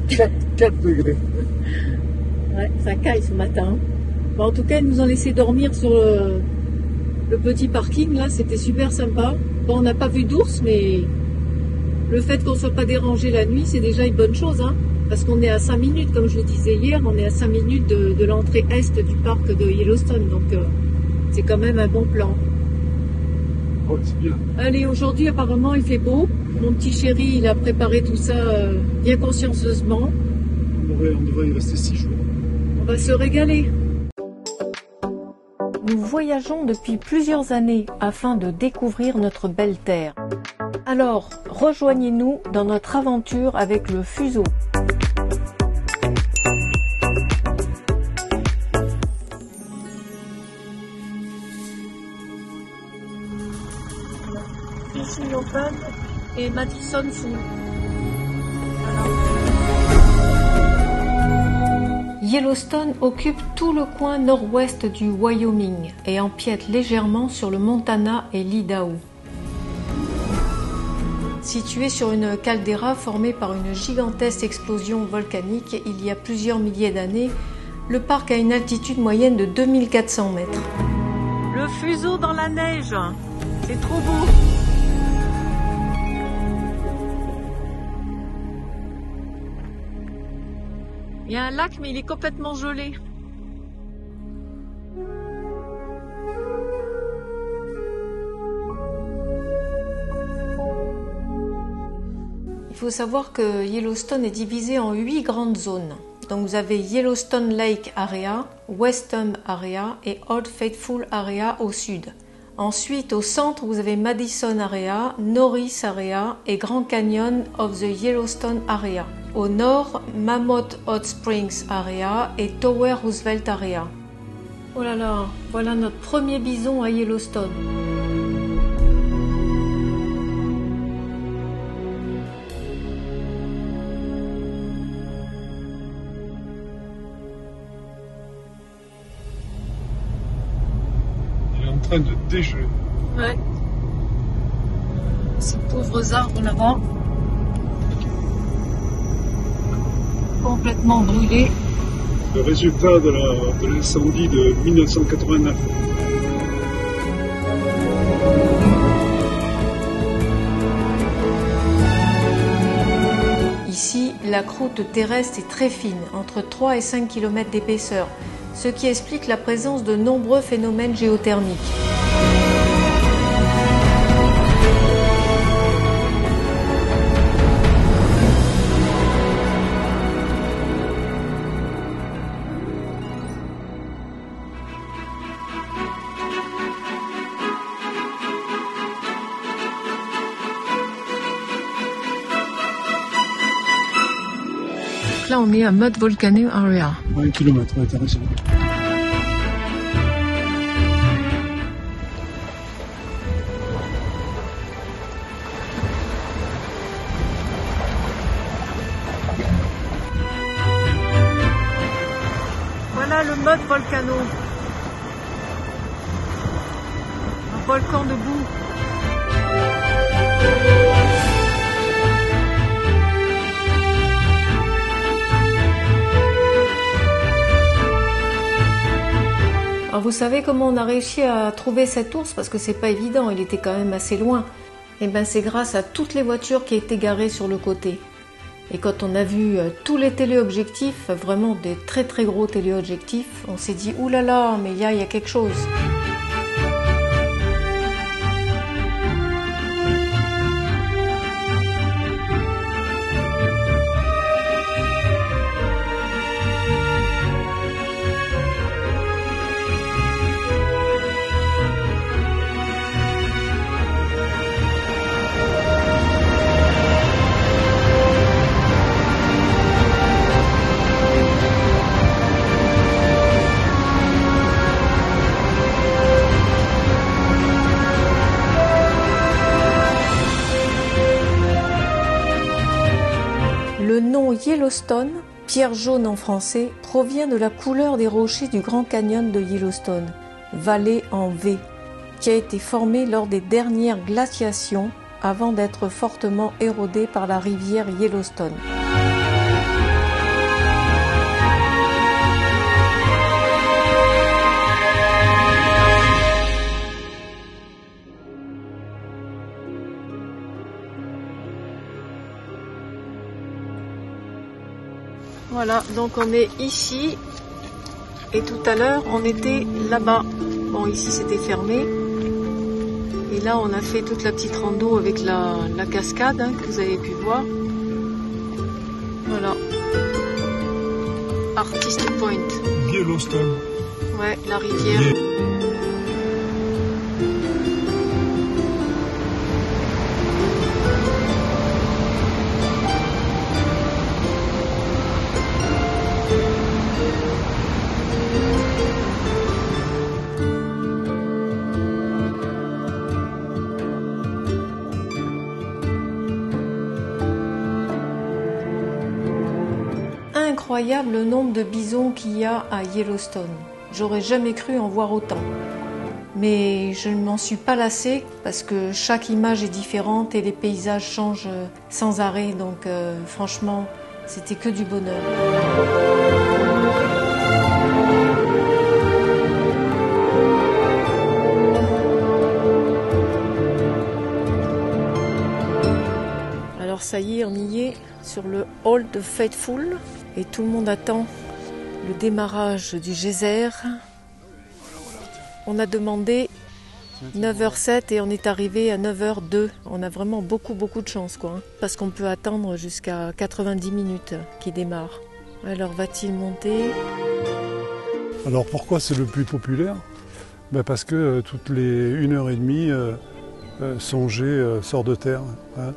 4 degrés. Ouais, ça caille ce matin. Bon, en tout cas, ils nous ont laissé dormir sur le petit parking, là, c'était super sympa. Bon, on n'a pas vu d'ours, mais le fait qu'on ne soit pas dérangé la nuit, c'est déjà une bonne chose, hein, parce qu'on est à 5 minutes, comme je le disais hier, on est à 5 minutes de l'entrée est du parc de Yellowstone, donc c'est quand même un bon plan. Oh, c'est bien. Allez, aujourd'hui, apparemment, il fait beau. Mon petit chéri, il a préparé tout ça bien consciencieusement. On devrait y rester 6 jours. On va se régaler. Nous voyageons depuis plusieurs années afin de découvrir notre belle terre. Alors, rejoignez-nous dans notre aventure avec le fuseau. Fishing Open et Madison Food. Yellowstone occupe tout le coin nord-ouest du Wyoming et empiète légèrement sur le Montana et l'Idaho. Situé sur une caldeira formée par une gigantesque explosion volcanique il y a plusieurs milliers d'années, le parc a une altitude moyenne de 2400 mètres. Le fuseau dans la neige, c'est trop beau. Il y a un lac, mais il est complètement gelé. Il faut savoir que Yellowstone est divisé en 8 grandes zones. Donc vous avez Yellowstone Lake Area, Westham Area et Old Faithful Area au sud. Ensuite, au centre, vous avez Madison Area, Norris Area et Grand Canyon of the Yellowstone Area. Au nord, Mammoth Hot Springs Area et Tower Roosevelt Area. Oh là là, voilà notre premier bison à Yellowstone. Il est en train de dégeler. Ouais. Ces pauvres arbres là-bas. Complètement brûlés. Le résultat de l'incendie de 1989. Ici, la croûte terrestre est très fine, entre 3 et 5 km d'épaisseur, ce qui explique la présence de nombreux phénomènes géothermiques. Là, on est à Mud Volcano Area. 20 km, intéressant. Voilà le Mud Volcano. Un volcan de boue. Alors vous savez comment on a réussi à trouver cet ours, parce que c'est pas évident, il était quand même assez loin. Et ben c'est grâce à toutes les voitures qui étaient garées sur le côté. Et quand on a vu tous les téléobjectifs, vraiment des très très gros téléobjectifs, on s'est dit oulala, mais il y a quelque chose. Le nom Yellowstone, pierre jaune en français, provient de la couleur des rochers du Grand Canyon de Yellowstone, vallée en V, qui a été formée lors des dernières glaciations avant d'être fortement érodée par la rivière Yellowstone. Voilà, donc on est ici et tout à l'heure on était là-bas. Bon, ici c'était fermé. Et là on a fait toute la petite rando avec la cascade hein, que vous avez pu voir. Voilà. Artist Point. Yellowstone. Ouais, la rivière. Incroyable le nombre de bisons qu'il y a à Yellowstone. J'aurais jamais cru en voir autant. Mais je ne m'en suis pas lassée parce que chaque image est différente et les paysages changent sans arrêt. Donc franchement, c'était que du bonheur. Alors ça y est, on y est sur le Old Faithful et tout le monde attend le démarrage du geyser. On a demandé 9h07 et on est arrivé à 9h02. On a vraiment beaucoup de chance quoi, hein, parce qu'on peut attendre jusqu'à 90 minutes qu'il démarre. Alors va-t-il monter? Alors pourquoi c'est le plus populaire? Parce que toutes les 1h30, son jet sort de terre. Hein.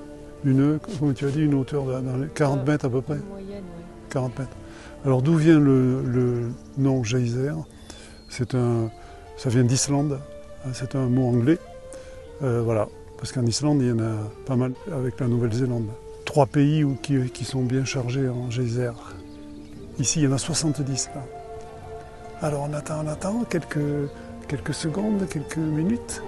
Comme tu as dit, une hauteur dans les 40 mètres à peu près. Moyenne, ouais. 40 mètres. Alors d'où vient le nom geyser? Ça vient d'Islande, c'est un mot anglais. Voilà, parce qu'en Islande, il y en a pas mal avec la Nouvelle-Zélande. 3 pays qui sont bien chargés en geyser. Ici, il y en a 70 là. Alors on attend quelques secondes, quelques minutes.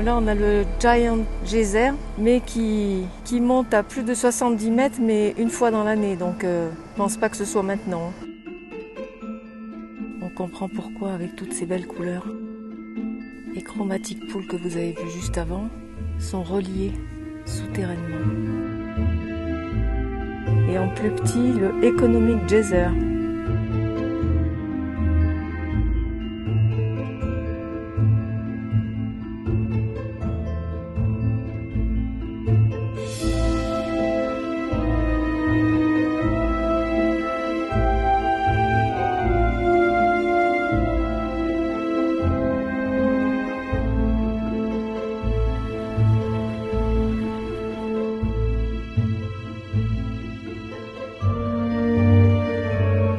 Là on a le Giant Geyser, mais qui monte à plus de 70 mètres, mais une fois dans l'année, donc je pense pas que ce soit maintenant. On comprend pourquoi avec toutes ces belles couleurs. Les chromatiques poules que vous avez vues juste avant sont reliées souterrainement. Et en plus petit, le Economic Geyser.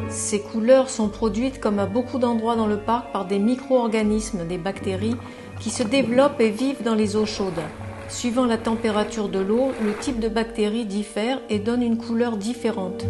Ces couleurs sont produites comme à beaucoup d'endroits dans le parc par des micro-organismes, des bactéries, qui se développent et vivent dans les eaux chaudes. Suivant la température de l'eau, le type de bactérie diffère et donne une couleur différente.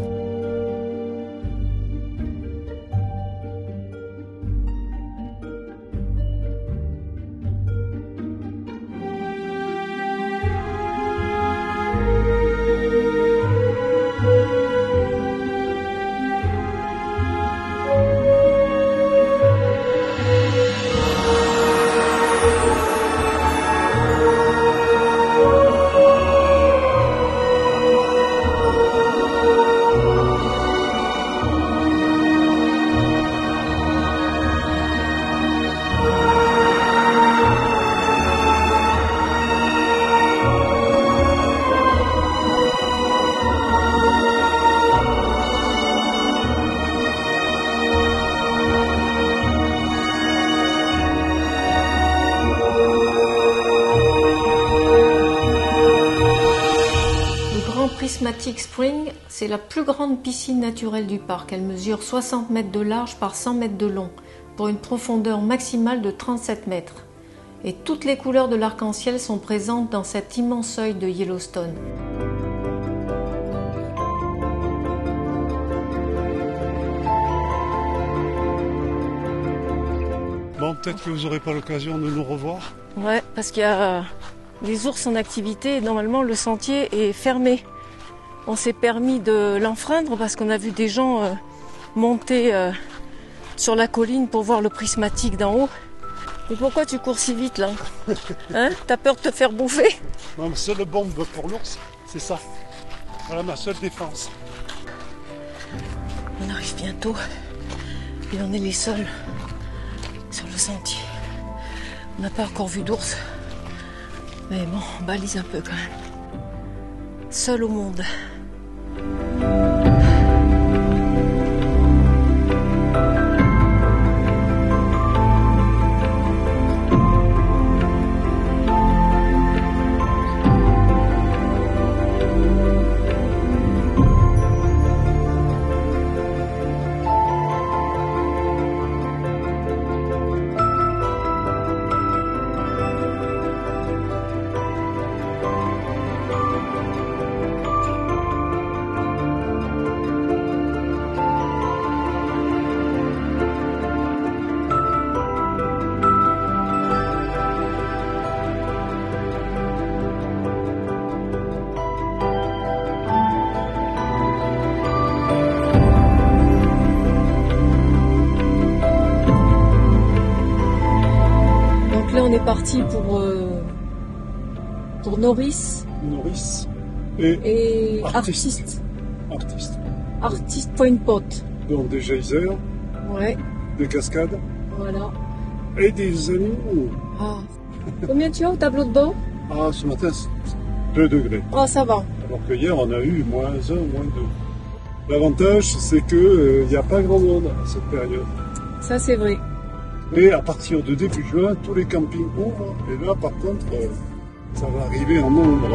Arctic Spring, c'est la plus grande piscine naturelle du parc. Elle mesure 60 mètres de large par 100 mètres de long, pour une profondeur maximale de 37 mètres. Et toutes les couleurs de l'arc-en-ciel sont présentes dans cet immense œil de Yellowstone. Bon, peut-être que vous n'aurez pas l'occasion de nous revoir. Ouais, parce qu'il y a des ours en activité et normalement le sentier est fermé. On s'est permis de l'enfreindre parce qu'on a vu des gens monter sur la colline pour voir le prismatique d'en haut. Et pourquoi tu cours si vite là? Hein? T'as peur de te faire bouffer? Ma seule bombe pour l'ours, c'est ça. Voilà ma seule défense. On arrive bientôt et on est les seuls sur le sentier. On n'a pas encore vu d'ours, mais bon, on balise un peu quand même. Seul au monde. Là, on est parti pour Norris et Artist Artist. Point Pot. Donc des geysers, Ouais, des cascades voilà. et des animaux. Ah. Combien tu as au tableau de bord? Ah, ce matin, c'est 2 degrés. Ah, ça va. Alors que hier, on a eu -1, -2. L'avantage, c'est qu'il n'y a pas grand monde à cette période. Ça, c'est vrai. Mais à partir de début juin, tous les campings ouvrent. Et là, par contre, ça va arriver en nombre.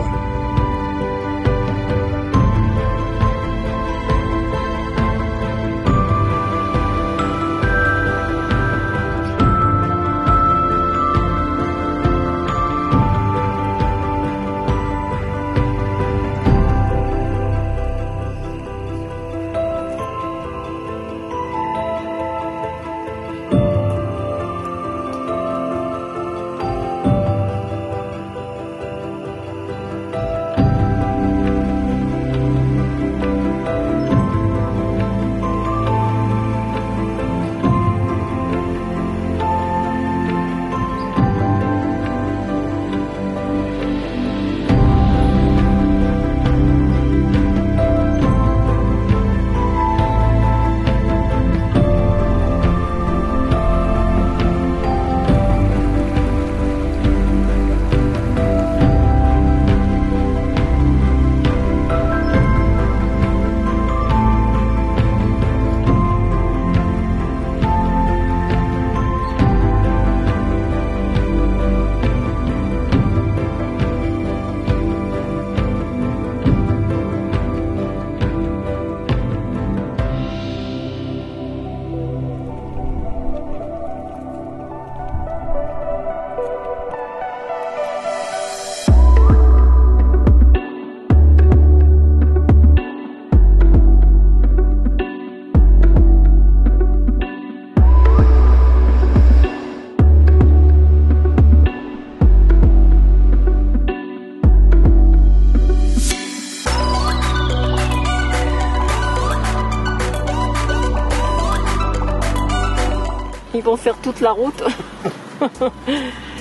Ils vont faire toute la route.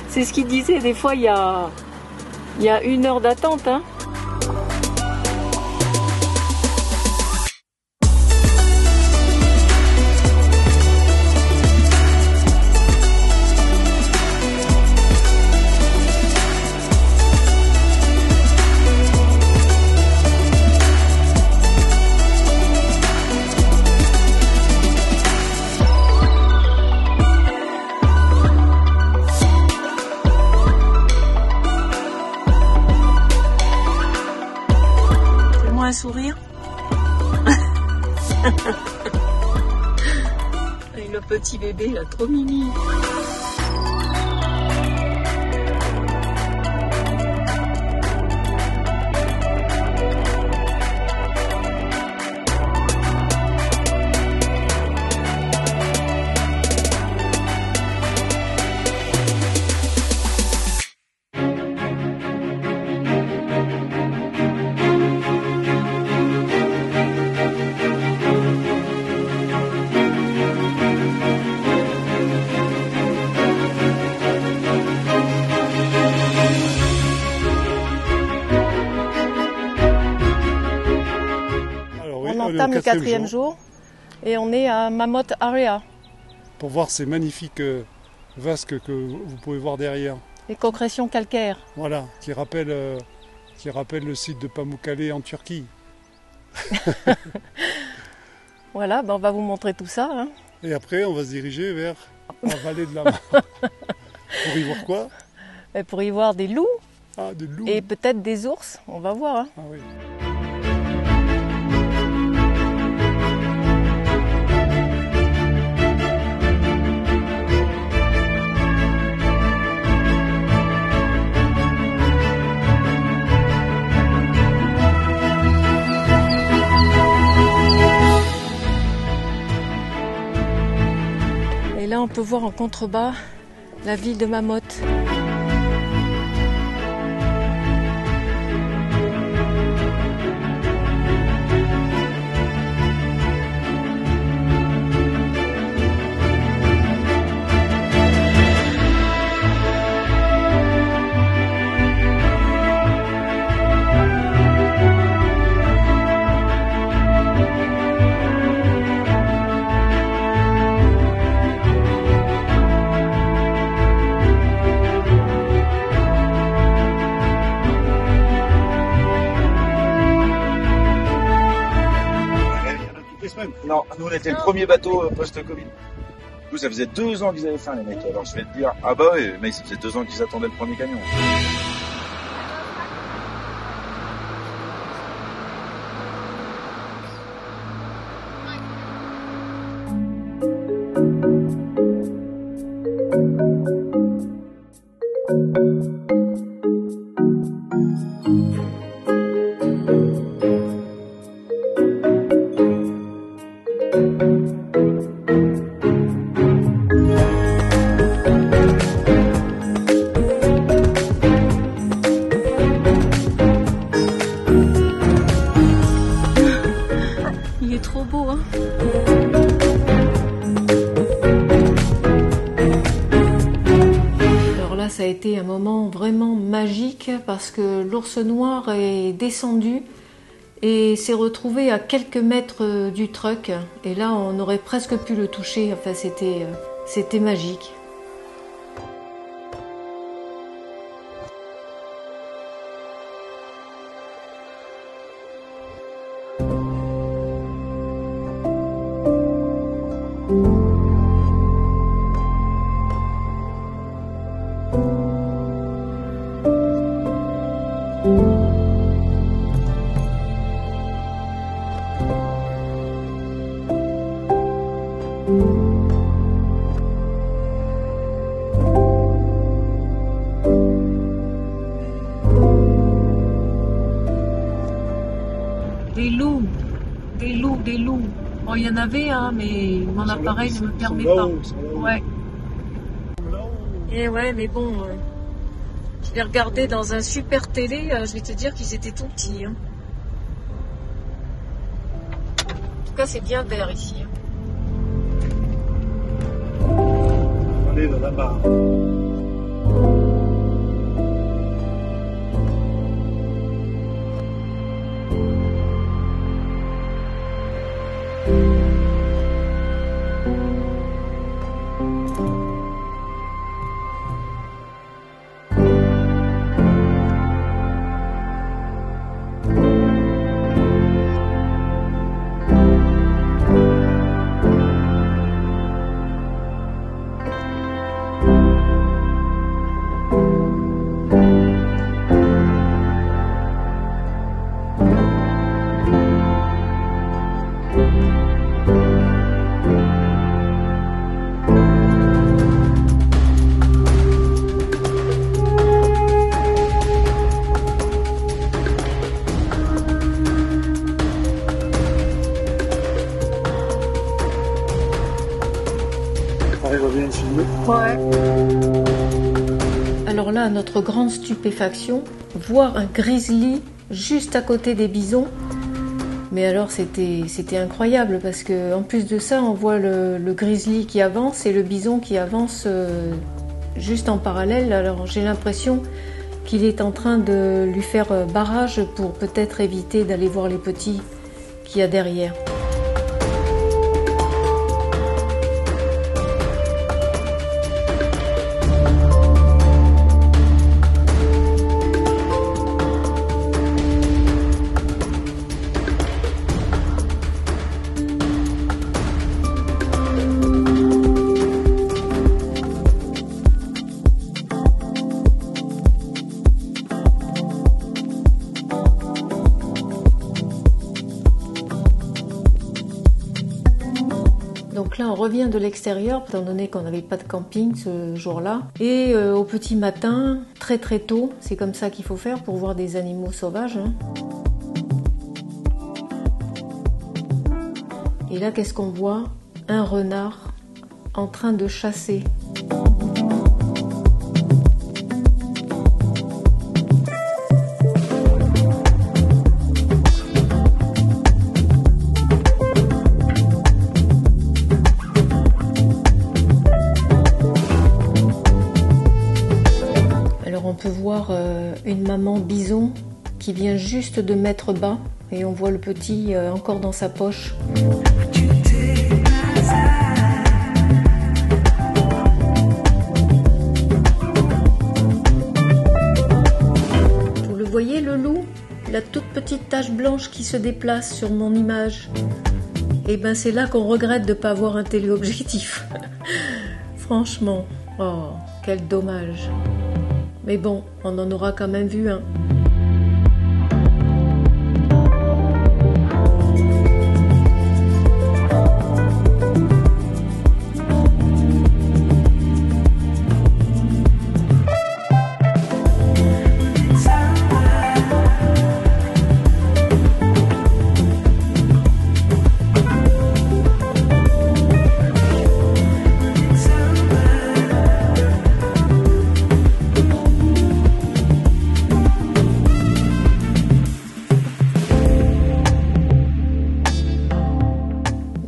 C'est ce qu'ils disaient. Des fois, il y a 1 heure d'attente. Hein. Et le petit bébé, là, trop mimi. On entame le quatrième jour et on est à Mammoth Area. Pour voir ces magnifiques vasques que vous pouvez voir derrière. Les concrétions calcaires. Voilà, qui rappellent le site de Pamukkale en Turquie. Voilà, ben on va vous montrer tout ça. Hein. Et après, on va se diriger vers la vallée de la mort. Pour y voir quoi? Et pour y voir des loups. Ah, des loups. Et peut-être des ours, on va voir. Hein. Ah oui. Et là, on peut voir en contrebas la ville de Mammoth. Non, nous on était le premier bateau post-Covid. Du coup, ça faisait 2 ans qu'ils avaient faim, les mecs. Alors je vais te dire, ah bah oui, mais ça faisait 2 ans qu'ils attendaient le premier camion. Il est trop beau, hein. Alors là, ça a été un moment vraiment magique parce que l'ours noir est descendu et s'est retrouvé à quelques mètres du truck. Et là, on aurait presque pu le toucher. Enfin, c'était magique. Des loups, des loups, des loups. Bon, il y en avait, hein, mais mon appareil ne me permet pas. Ouais. Et ouais, mais bon, je les regardais dans un super télé, je vais te dire qu'ils étaient tout petits. Hein. En tout cas, c'est bien vert ici. Hein. Allez, là-bas. arrive à bien filmer. Ouais. Alors là, à notre grande stupéfaction, voir un grizzly juste à côté des bisons. Mais alors c'était incroyable parce que en plus de ça, on voit le grizzly qui avance et le bison qui avance juste en parallèle. Alors j'ai l'impression qu'il est en train de lui faire barrage pour peut-être éviter d'aller voir les petits qu'il y a derrière. Donc là, on revient de l'extérieur, étant donné qu'on n'avait pas de camping ce jour-là. Et au petit matin, très très tôt, c'est comme ça qu'il faut faire pour voir des animaux sauvages. Hein. Et là, qu'est-ce qu'on voit? Un renard en train de chasser. On peut voir une maman bison qui vient juste de mettre bas et on voit le petit encore dans sa poche. Vous le voyez le loup? La toute petite tache blanche qui se déplace sur mon image. Et ben c'est là qu'on regrette de ne pas avoir un téléobjectif. Franchement, oh quel dommage. Mais bon, on en aura quand même vu un.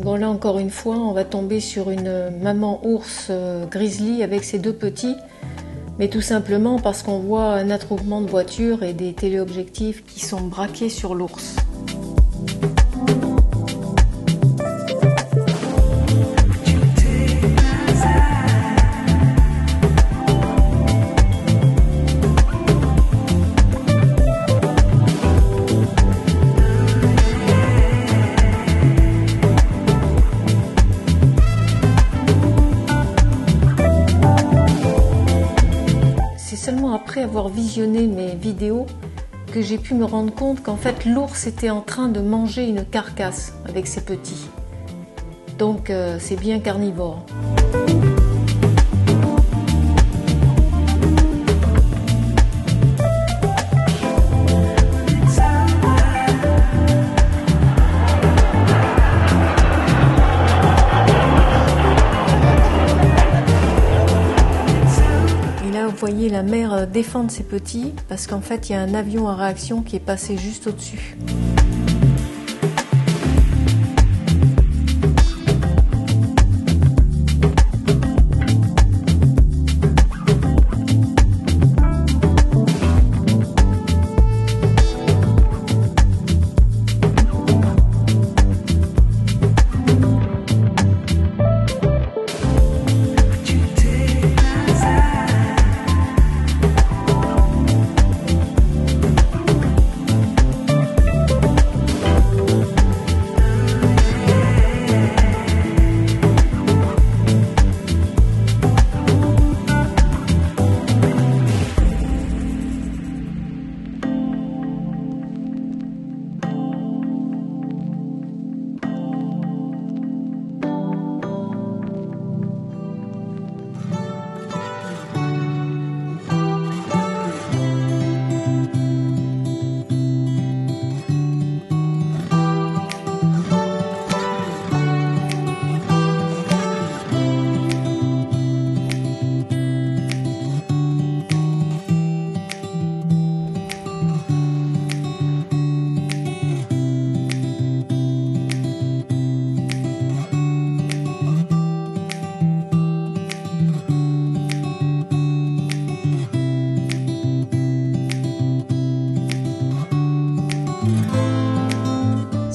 Bon là encore une fois, on va tomber sur une maman ours grizzly avec ses deux petits, mais tout simplement parce qu'on voit un attroupement de voitures et des téléobjectifs qui sont braqués sur l'ours. Seulement après avoir visionné mes vidéos que j'ai pu me rendre compte qu'en fait l'ours était en train de manger une carcasse avec ses petits. Donc c'est bien carnivore. Vous voyez la mère défendre ses petits parce qu'en fait il y a un avion à réaction qui est passé juste au-dessus.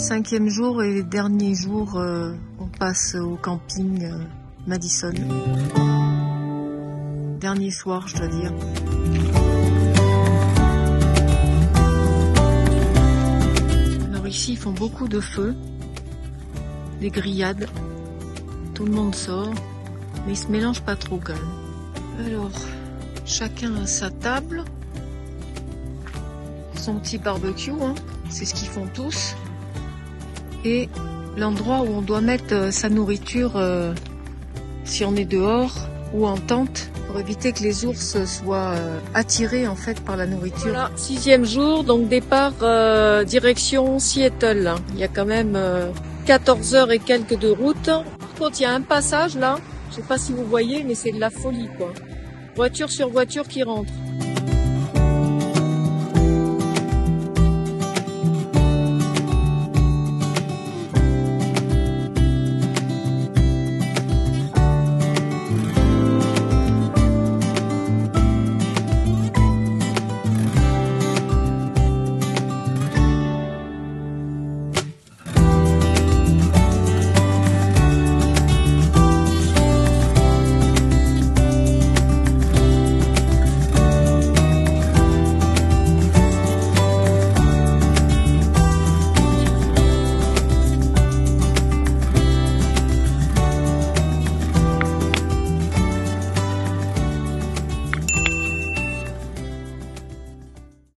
5e jour et dernier jour, on passe au camping Madison. Dernier soir, je dois dire. Alors ici, ils font beaucoup de feux, des grillades. Tout le monde sort, mais ils se mélangent pas trop quand même. Alors, chacun a sa table, son petit barbecue, hein, c'est ce qu'ils font tous. Et l'endroit où on doit mettre sa nourriture si on est dehors ou en tente pour éviter que les ours soient attirés en fait par la nourriture. Voilà, 6e jour, donc départ direction Seattle. Il y a quand même 14 heures et quelques de route. Par contre, il y a un passage là, je sais pas si vous voyez, mais c'est de la folie quoi. Voiture sur voiture qui rentre.